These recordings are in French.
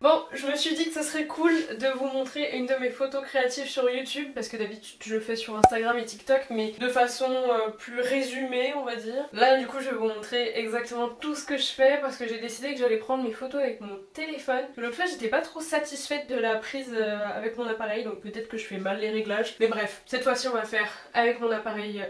Bon, je me suis dit que ce serait cool de vous montrer une de mes photos créatives sur YouTube parce que d'habitude je le fais sur Instagram et TikTok mais de façon plus résumée on va dire. Là du coup je vais vous montrer exactement tout ce que je fais parce que j'ai décidé que j'allais prendre mes photos avec mon téléphone. L'autre fois j'étais pas trop satisfaite de la prise avec mon appareil donc peut-être que je fais mal les réglages. Mais bref, cette fois-ci on va faire avec mon appareil...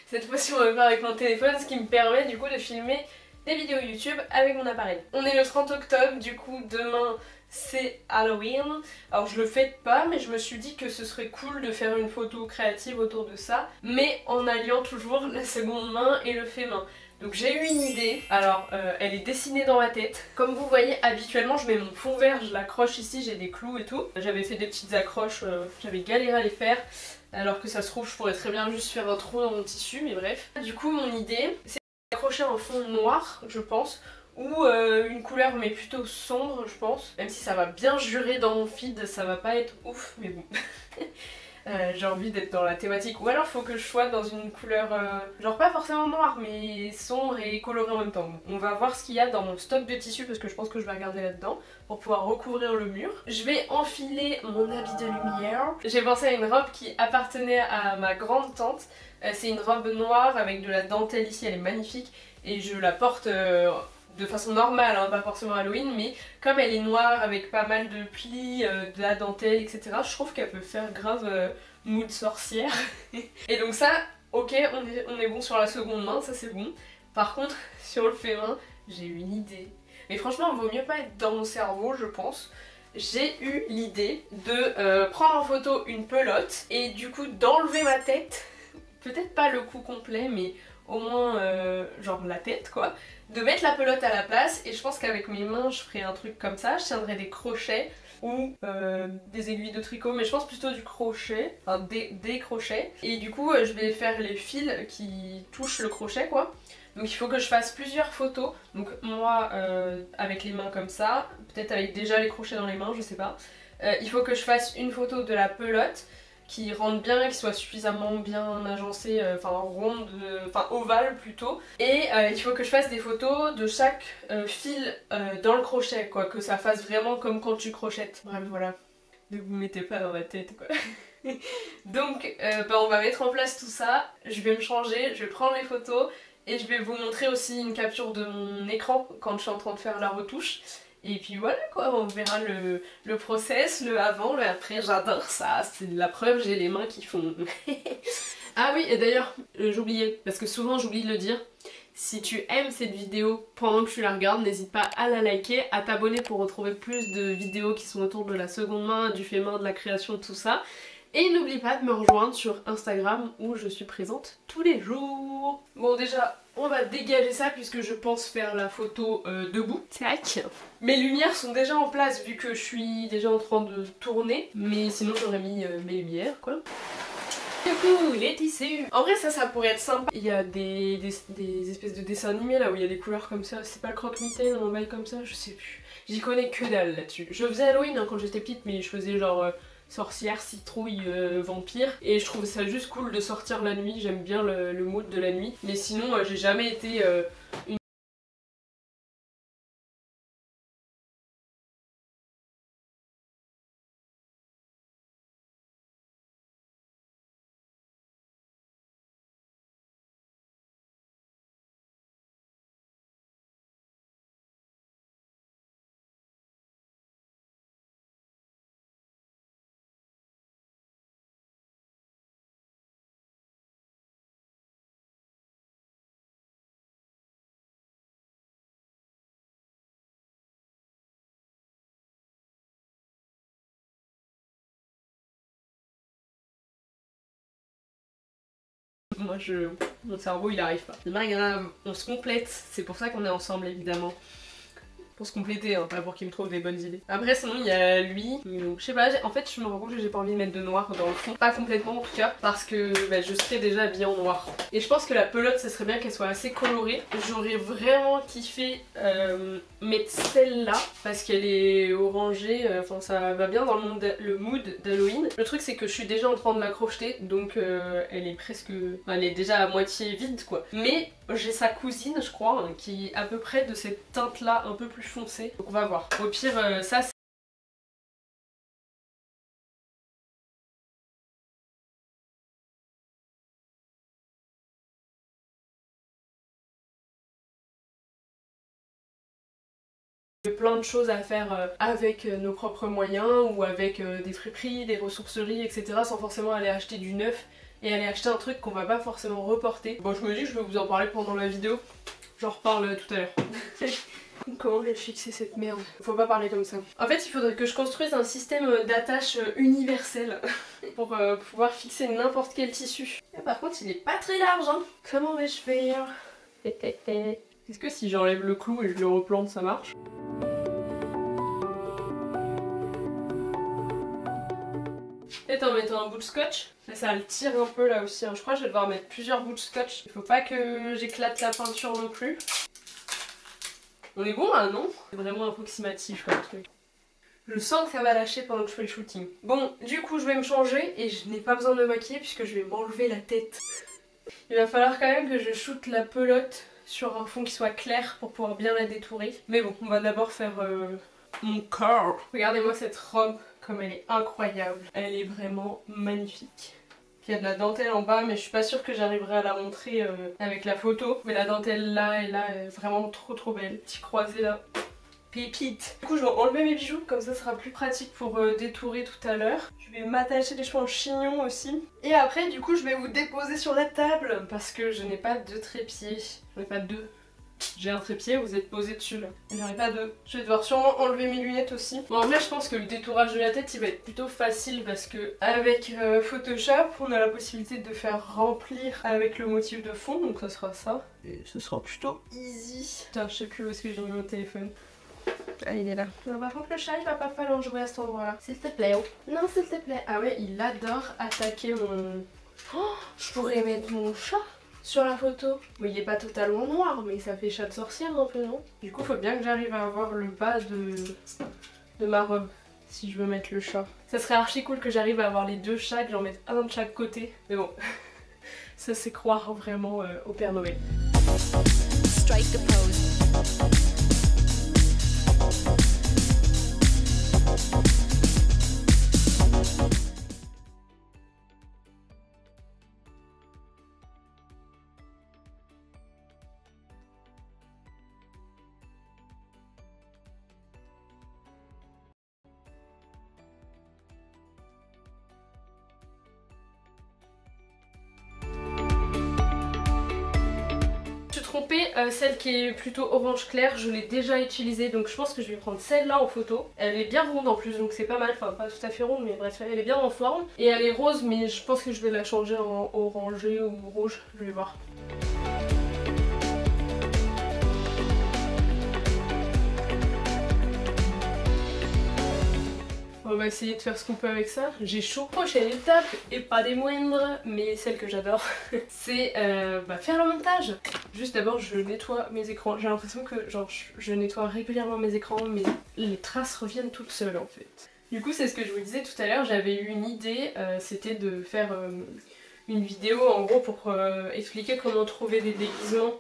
Cette fois-ci on va faire avec mon téléphone, ce qui me permet du coup de filmer des vidéos YouTube avec mon appareil. On est le 30 octobre, du coup demain c'est Halloween. Alors je le fête pas mais je me suis dit que ce serait cool de faire une photo créative autour de ça, mais en alliant toujours la seconde main et le fait main. Donc j'ai eu une idée, alors elle est dessinée dans ma tête. Comme vous voyez habituellement je mets mon fond vert, je l'accroche ici, j'ai des clous et tout. J'avais fait des petites accroches, j'avais galéré à les faire. Alors que ça se trouve je pourrais très bien juste faire un trou dans mon tissu mais bref. Du coup mon idée c'est accrocher un fond noir je pense ou une couleur mais plutôt sombre je pense, même si ça va bien jurer dans mon feed, ça va pas être ouf mais bon. J'ai envie d'être dans la thématique ou alors faut que je sois dans une couleur genre pas forcément noire mais sombre et colorée en même temps. On va voir ce qu'il y a dans mon stock de tissus parce que je pense que je vais regarder là-dedans pour pouvoir recouvrir le mur. Je vais enfiler mon habit de lumière. J'ai pensé à une robe qui appartenait à ma grande tante. C'est une robe noire avec de la dentelle ici, elle est magnifique et je la porte de façon normale, hein, pas forcément Halloween, mais comme elle est noire avec pas mal de plis, de la dentelle, etc. je trouve qu'elle peut faire grave mood sorcière. Et donc ça, ok, on est bon sur la seconde main, ça c'est bon. Par contre, sur le fait main, j'ai eu une idée. Mais franchement, il vaut mieux pas être dans mon cerveau, je pense. J'ai eu l'idée de prendre en photo une pelote et du coup d'enlever ma tête. Peut-être pas le cou complet, mais au moins genre la tête quoi. De mettre la pelote à la place et je pense qu'avec mes mains je ferai un truc comme ça. Je tiendrai des crochets ou des aiguilles de tricot, mais je pense plutôt du crochet, enfin des crochets. Et du coup je vais faire les fils qui touchent le crochet quoi. Donc il faut que je fasse plusieurs photos. Donc moi avec les mains comme ça, peut-être avec déjà les crochets dans les mains, je sais pas. Il faut que je fasse une photo de la pelote qui rentre bien, qui soit suffisamment bien agencée, enfin ronde, enfin ovale plutôt. Et il faut que je fasse des photos de chaque fil dans le crochet, quoi, que ça fasse vraiment comme quand tu crochettes. Bref, voilà. Ne vous mettez pas dans ma tête, quoi. Donc, on va mettre en place tout ça. Je vais me changer, je vais prendre les photos et je vais vous montrer aussi une capture de mon écran quand je suis en train de faire la retouche. Et puis voilà quoi, on verra le process, le avant, le après, j'adore ça, c'est la preuve, j'ai les mains qui font. Ah oui, et d'ailleurs, j'oubliais, parce que souvent j'oublie de le dire, si tu aimes cette vidéo pendant que tu la regardes, n'hésite pas à la liker, à t'abonner pour retrouver plus de vidéos qui sont autour de la seconde main, du fait main, de la création, de tout ça. Et n'oublie pas de me rejoindre sur Instagram où je suis présente tous les jours. Bon déjà, on va dégager ça puisque je pense faire la photo debout. Tac. Mes lumières sont déjà en place vu que je suis déjà en train de tourner. Mais sinon j'aurais mis mes lumières quoi. Du coup, les tissus. En vrai ça pourrait être simple. Il y a des espèces de dessins animés là où il y a des couleurs comme ça. C'est pas le croque-mitaine, un bail comme ça, je sais plus. J'y connais que dalle là-dessus. Je faisais Halloween hein, quand j'étais petite mais je faisais genre... sorcière, citrouille, vampire. Et je trouve ça juste cool de sortir la nuit, j'aime bien le mood de la nuit. Mais sinon j'ai jamais été une... Moi mon cerveau il arrive pas. C'est pas grave, on se complète, c'est pour ça qu'on est ensemble évidemment. Pour se compléter, hein, pas pour qu'il me trouve des bonnes idées. Après sinon il y a lui, donc je sais pas, en fait je me rends compte que j'ai pas envie de mettre de noir dans le fond. Pas complètement en tout cas, parce que je serais déjà habillée en noir. Et je pense que la pelote ça serait bien qu'elle soit assez colorée. J'aurais vraiment kiffé mettre celle-là, parce qu'elle est orangée, enfin ça va bien dans le mood d'Halloween. Le truc c'est que je suis déjà en train de la crocheter, donc elle est presque... Enfin, elle est déjà à moitié vide quoi. Mais j'ai sa cousine je crois, hein, qui est à peu près de cette teinte là, un peu plus foncé. Donc on va voir. Au pire, ça c'est plein de choses à faire avec nos propres moyens ou avec des friperies, des ressourceries, etc. sans forcément aller acheter du neuf et aller acheter un truc qu'on va pas forcément reporter. Bon, je me dis que je vais vous en parler pendant la vidéo. J'en reparle tout à l'heure. Comment je vais fixer cette merde? Faut pas parler comme ça. En fait, il faudrait que je construise un système d'attache universel pour pouvoir fixer n'importe quel tissu. Et par contre, il est pas très large, hein. Comment vais-je faire? Est-ce que si j'enlève le clou et je le replante, ça marche? Peut-être en mettant un bout de scotch. Là, ça le tire un peu là aussi, hein. Je crois que je vais devoir mettre plusieurs bouts de scotch. Il faut pas que j'éclate la peinture non plus. On est bon là, non? C'est vraiment approximatif comme truc. Je sens que ça va lâcher pendant que je fais le shooting. Bon, du coup je vais me changer et je n'ai pas besoin de me maquiller puisque je vais m'enlever la tête. Il va falloir quand même que je shoote la pelote sur un fond qui soit clair pour pouvoir bien la détourer. Mais bon, on va d'abord faire mon corps. Regardez-moi cette robe, comme elle est incroyable. Elle est vraiment magnifique. Il y a de la dentelle en bas, mais je suis pas sûre que j'arriverai à la montrer avec la photo. Mais la dentelle là et là est vraiment trop belle. Petit croisé là. Pépite. Du coup je vais enlever mes bijoux, comme ça sera plus pratique pour détourer tout à l'heure. Je vais m'attacher les cheveux en chignon aussi. Et après du coup je vais vous déposer sur la table parce que je n'ai pas de trépied. J'en ai pas deux. J'ai un trépied, vous êtes posé dessus là. J'en ai pas deux. Je vais devoir sûrement enlever mes lunettes aussi. Bon, en vrai je pense que le détourage de la tête il va être plutôt facile parce que avec Photoshop on a la possibilité de faire remplir avec le motif de fond, donc ça sera ça. Et ce sera plutôt easy. Putain, je sais plus où est-ce que j'ai mis mon téléphone. Ah, il est là. Non, par contre le chat il va pas falloir jouer à cet endroit là. S'il te plaît, oh. Non s'il te plaît. Ah ouais, il adore attaquer mon... Oh, je pourrais mettre mon chat sur la photo. Oui, il est pas totalement noir, mais ça fait chat de sorcière un peu, non? Du coup, faut bien que j'arrive à avoir le bas de ma robe, si je veux mettre le chat. Ça serait archi cool que j'arrive à avoir les deux chats, que j'en mette un de chaque côté. Mais bon, ça c'est croire vraiment au Père Noël. Strike the pose. Celle qui est plutôt orange clair, je l'ai déjà utilisée, donc je pense que je vais prendre celle-là en photo. Elle est bien ronde en plus, donc c'est pas mal, enfin pas tout à fait ronde, mais bref, elle est bien en forme. Et elle est rose, mais je pense que je vais la changer en orangé ou rouge, je vais voir. On va essayer de faire ce qu'on peut avec ça. J'ai chaud. Prochaine étape, et pas des moindres, mais celle que j'adore, c'est faire le montage. Juste d'abord, je nettoie mes écrans. J'ai l'impression que genre je nettoie régulièrement mes écrans, mais les traces reviennent toutes seules en fait. Du coup, c'est ce que je vous disais tout à l'heure, j'avais eu une idée, c'était de faire une vidéo en gros pour expliquer comment trouver des déguisements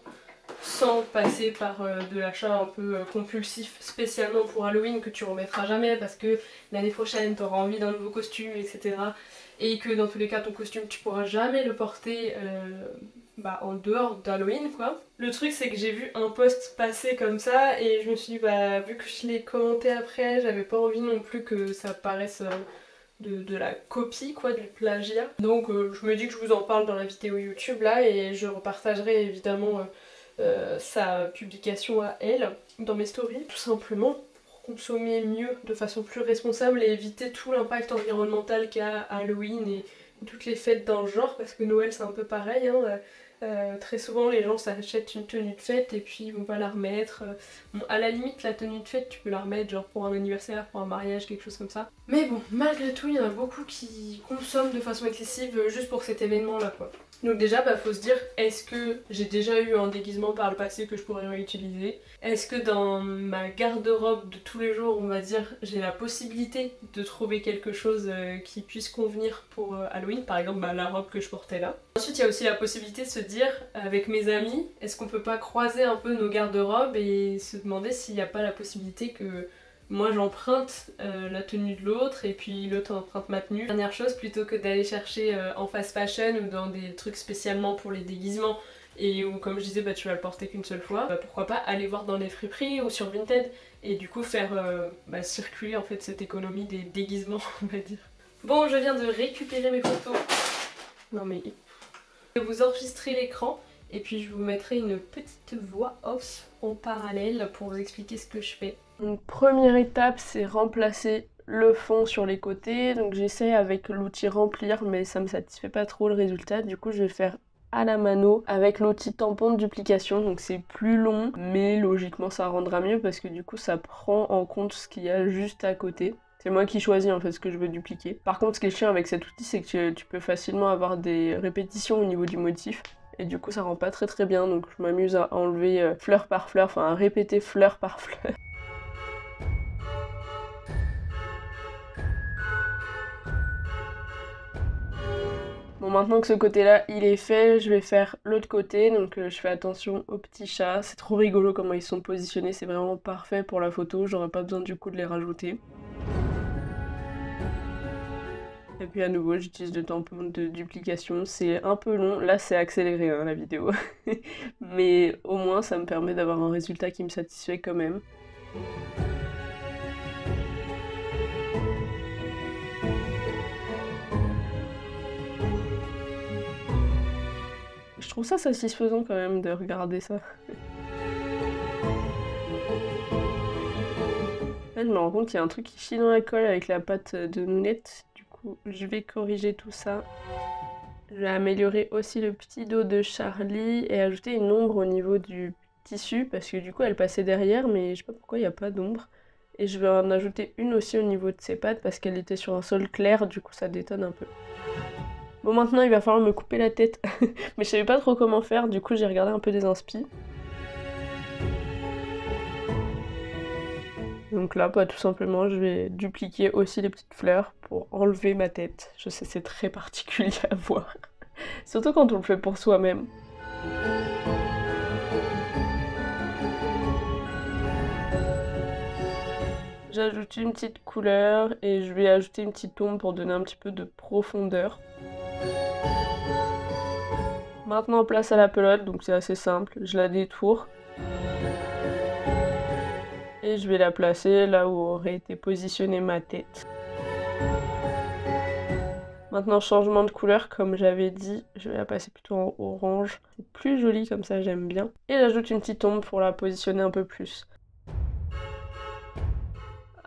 sans passer par de l'achat un peu compulsif spécialement pour Halloween que tu remettras jamais parce que l'année prochaine tu auras envie d'un nouveau costume, etc. Et que dans tous les cas ton costume tu pourras jamais le porter en dehors d'Halloween quoi. Le truc c'est que j'ai vu un post passer comme ça et je me suis dit vu que je l'ai commenté après, j'avais pas envie non plus que ça paraisse de la copie quoi, du plagiat. Donc je me dis que je vous en parle dans la vidéo YouTube là et je repartagerai évidemment sa publication à elle dans mes stories, tout simplement pour consommer mieux, de façon plus responsable et éviter tout l'impact environnemental qu'a Halloween et toutes les fêtes dans le genre, parce que Noël c'est un peu pareil, hein. Très souvent les gens s'achètent une tenue de fête et puis ils vont pas la remettre. Bon, à la limite la tenue de fête tu peux la remettre genre pour un anniversaire, pour un mariage, quelque chose comme ça. Mais bon, malgré tout il y en a beaucoup qui consomment de façon excessive juste pour cet événement là quoi. Donc déjà, faut se dire, est-ce que j'ai déjà eu un déguisement par le passé que je pourrais réutiliser? Est-ce que dans ma garde-robe de tous les jours, on va dire, j'ai la possibilité de trouver quelque chose qui puisse convenir pour Halloween? Par exemple, la robe que je portais là. Ensuite, il y a aussi la possibilité de se dire, avec mes amis, est-ce qu'on peut pas croiser un peu nos garde-robes et se demander s'il n'y a pas la possibilité que moi j'emprunte la tenue de l'autre et puis l'autre emprunte ma tenue. Dernière chose, plutôt que d'aller chercher en fast fashion ou dans des trucs spécialement pour les déguisements et où comme je disais tu vas le porter qu'une seule fois, pourquoi pas aller voir dans les friperies ou sur Vinted et du coup faire circuler en fait cette économie des déguisements on va dire. Bon, je viens de récupérer mes photos. Non mais... Je vais vous enregistrer l'écran et puis je vous mettrai une petite voix off en parallèle pour vous expliquer ce que je fais. Donc première étape, c'est remplacer le fond sur les côtés. Donc j'essaie avec l'outil remplir mais ça me satisfait pas trop le résultat. Du coup je vais faire à la mano avec l'outil tampon de duplication. Donc c'est plus long mais logiquement ça rendra mieux parce que du coup ça prend en compte ce qu'il y a juste à côté. C'est moi qui choisis en fait ce que je veux dupliquer. Par contre ce qui est chiant avec cet outil c'est que tu peux facilement avoir des répétitions au niveau du motif. Et du coup ça rend pas très bien donc je m'amuse à enlever fleur par fleur, enfin à répéter fleur par fleur. Bon, maintenant que ce côté-là il est fait, je vais faire l'autre côté, donc je fais attention aux petits chats. C'est trop rigolo comment ils sont positionnés, c'est vraiment parfait pour la photo, j'aurais pas besoin du coup de les rajouter. Et puis à nouveau j'utilise le tampon de duplication, c'est un peu long, là c'est accéléré hein, la vidéo. Mais au moins ça me permet d'avoir un résultat qui me satisfait quand même. Je trouve ça satisfaisant quand même de regarder ça. Là, je me rends compte qu'il y a un truc qui chie dans la colle avec la pâte de Nounette. Du coup, je vais corriger tout ça. Je vais améliorer aussi le petit dos de Charlie et ajouter une ombre au niveau du tissu parce que du coup, elle passait derrière, mais je sais pas pourquoi il n'y a pas d'ombre. Et je vais en ajouter une aussi au niveau de ses pattes parce qu'elle était sur un sol clair, du coup ça détonne un peu. Bon, maintenant il va falloir me couper la tête, mais je savais pas trop comment faire, du coup j'ai regardé un peu des inspi. Donc là, tout simplement, je vais dupliquer aussi les petites fleurs pour enlever ma tête. Je sais, c'est très particulier à voir, surtout quand on le fait pour soi-même. J'ajoute une petite couleur et je vais ajouter une petite ombre pour donner un petit peu de profondeur. Maintenant place à la pelote, donc c'est assez simple, je la détourne. Et je vais la placer là où aurait été positionnée ma tête. Maintenant changement de couleur, comme j'avais dit, je vais la passer plutôt en orange. C'est plus joli comme ça, j'aime bien. Et j'ajoute une petite ombre pour la positionner un peu plus.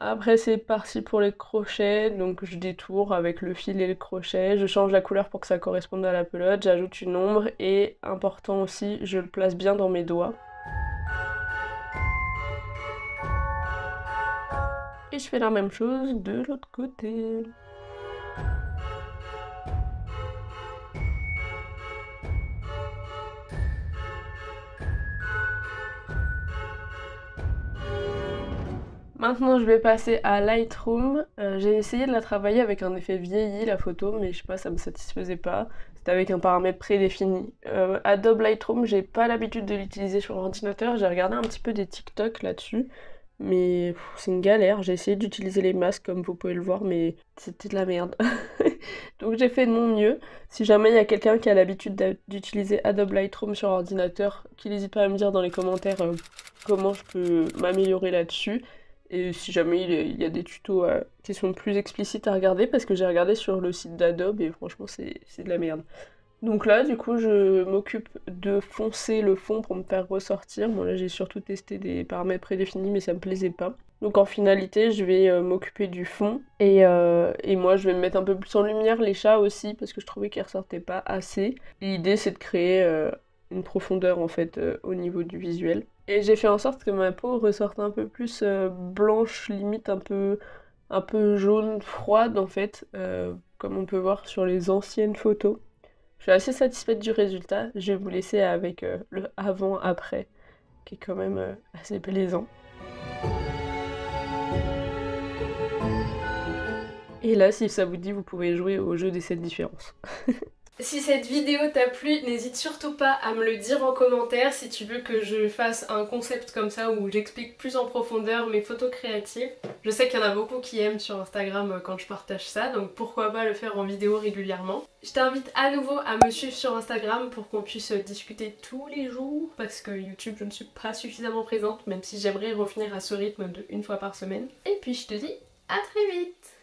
Après c'est parti pour les crochets, donc je détourne avec le fil et le crochet, je change la couleur pour que ça corresponde à la pelote, j'ajoute une ombre et, important aussi, je le place bien dans mes doigts. Et je fais la même chose de l'autre côté. Maintenant je vais passer à Lightroom. J'ai essayé de la travailler avec un effet vieilli la photo, mais je sais pas, ça me satisfaisait pas. C'était avec un paramètre prédéfini. Adobe Lightroom, j'ai pas l'habitude de l'utiliser sur l'ordinateur, j'ai regardé un petit peu des TikTok là-dessus. Mais c'est une galère, j'ai essayé d'utiliser les masques comme vous pouvez le voir, mais c'était de la merde. Donc j'ai fait de mon mieux. Si jamais il y a quelqu'un qui a l'habitude d'utiliser Adobe Lightroom sur ordinateur, qu'il n'hésite pas à me dire dans les commentaires comment je peux m'améliorer là-dessus. Et si jamais il y a des tutos qui sont plus explicites à regarder, parce que j'ai regardé sur le site d'Adobe et franchement c'est de la merde. Donc là du coup je m'occupe de foncer le fond pour me faire ressortir. Bon là j'ai surtout testé des paramètres prédéfinis mais ça me plaisait pas. Donc en finalité je vais m'occuper du fond et moi je vais me mettre un peu plus en lumière les chats aussi parce que je trouvais qu'ils ressortaient pas assez. L'idée c'est de créer une profondeur en fait au niveau du visuel. Et j'ai fait en sorte que ma peau ressorte un peu plus blanche, limite un peu jaune, froide en fait, comme on peut voir sur les anciennes photos. Je suis assez satisfaite du résultat. Je vais vous laisser avec le avant-après, qui est quand même assez plaisant. Et là, si ça vous dit, vous pouvez jouer au jeu des 7 différences. Si cette vidéo t'a plu, n'hésite surtout pas à me le dire en commentaire si tu veux que je fasse un concept comme ça où j'explique plus en profondeur mes photos créatives. Je sais qu'il y en a beaucoup qui aiment sur Instagram quand je partage ça, donc pourquoi pas le faire en vidéo régulièrement. Je t'invite à nouveau à me suivre sur Instagram pour qu'on puisse discuter tous les jours, parce que YouTube je ne suis pas suffisamment présente, même si j'aimerais revenir à ce rythme de 1 fois par semaine. Et puis je te dis à très vite!